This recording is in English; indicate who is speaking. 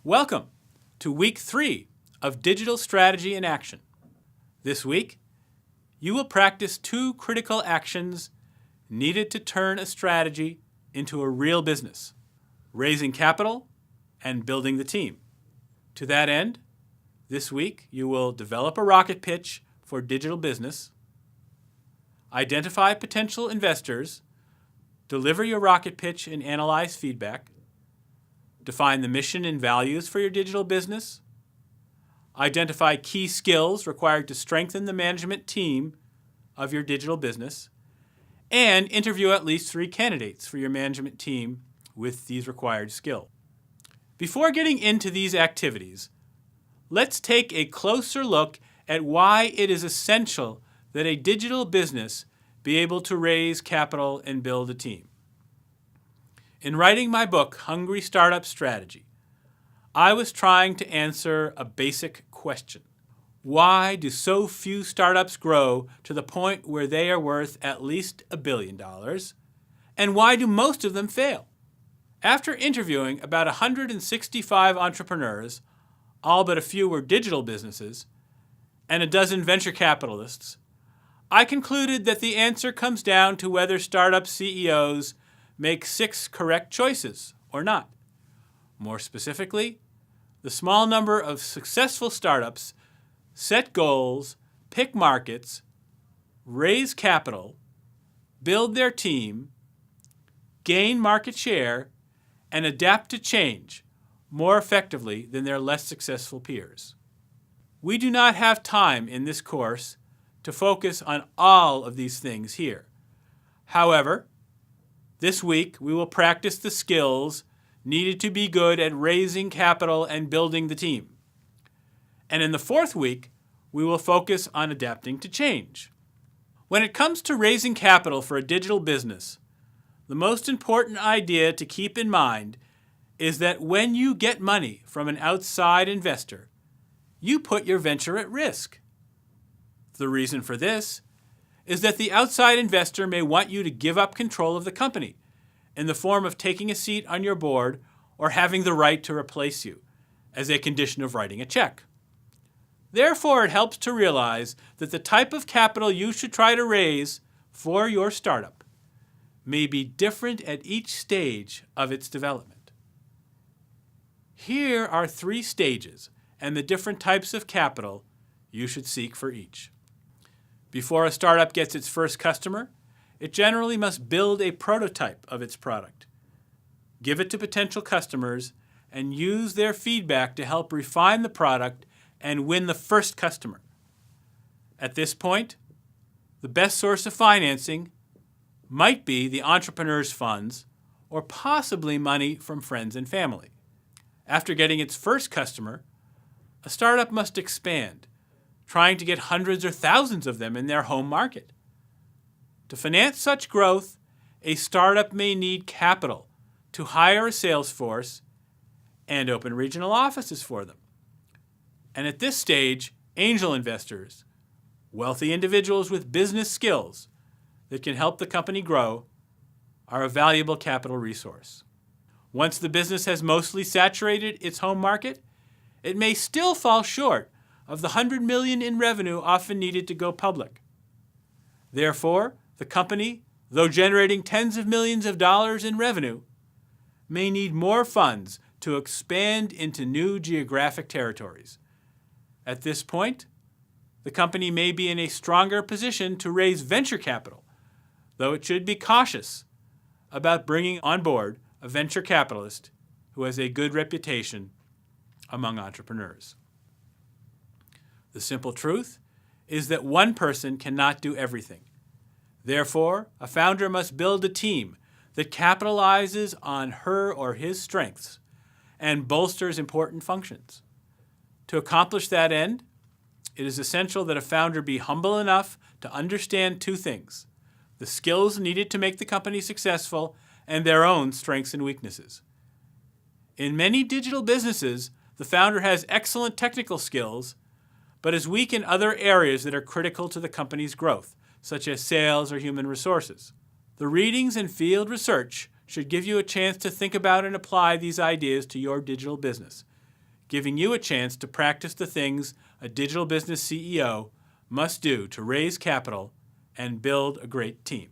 Speaker 1: Welcome to Week 3 of Digital Strategy in Action. This week, you will practice 2 critical actions needed to turn a strategy into a real business: raising capital and building the team. To that end, this week you will develop a rocket pitch for digital business, identify potential investors, deliver your rocket pitch and analyze feedback, define the mission and values for your digital business, identify key skills required to strengthen the management team of your digital business, and interview at least 3 candidates for your management team with these required skills. Before getting into these activities, let's take a closer look at why it is essential that a digital business be able to raise capital and build a team. In writing my book, Hungry Startup Strategy, I was trying to answer a basic question. Why do so few startups grow to the point where they are worth at least $1 billion? And why do most of them fail? After interviewing about 165 entrepreneurs, all but a few were digital businesses, and a dozen venture capitalists, I concluded that the answer comes down to whether startup CEOs make 6 correct choices or not. More specifically, the small number of successful startups set goals, pick markets, raise capital, build their team, gain market share, and adapt to change more effectively than their less successful peers. We do not have time in this course to focus on all of these things here. However, this week we will practice the skills needed to be good at raising capital and building the team. And in the 4th week, we will focus on adapting to change. When it comes to raising capital for a digital business, the most important idea to keep in mind is that when you get money from an outside investor, you put your venture at risk. The reason for this is that the outside investor may want you to give up control of the company in the form of taking a seat on your board or having the right to replace you as a condition of writing a check. Therefore, it helps to realize that the type of capital you should try to raise for your startup may be different at each stage of its development. Here are 3 stages and the different types of capital you should seek for each. Before a startup gets its first customer, it generally must build a prototype of its product, give it to potential customers, and use their feedback to help refine the product and win the first customer. At this point, the best source of financing might be the entrepreneur's funds or possibly money from friends and family. After getting its first customer, a startup must expand, trying to get hundreds or thousands of them in their home market. To finance such growth, a startup may need capital to hire a sales force and open regional offices for them. And at this stage, angel investors, wealthy individuals with business skills that can help the company grow, are a valuable capital resource. Once the business has mostly saturated its home market, it may still fall short of the $100 million in revenue often needed to go public. Therefore, the company, though generating tens of millions of dollars in revenue, may need more funds to expand into new geographic territories. At this point, the company may be in a stronger position to raise venture capital, though it should be cautious about bringing on board a venture capitalist who has a good reputation among entrepreneurs. The simple truth is that one person cannot do everything. Therefore, a founder must build a team that capitalizes on her or his strengths and bolsters important functions. To accomplish that end, it is essential that a founder be humble enough to understand 2 things: the skills needed to make the company successful and their own strengths and weaknesses. In many digital businesses, the founder has excellent technical skills, but is weak in other areas that are critical to the company's growth, such as sales or human resources. The readings and field research should give you a chance to think about and apply these ideas to your digital business, giving you a chance to practice the things a digital business CEO must do to raise capital and build a great team.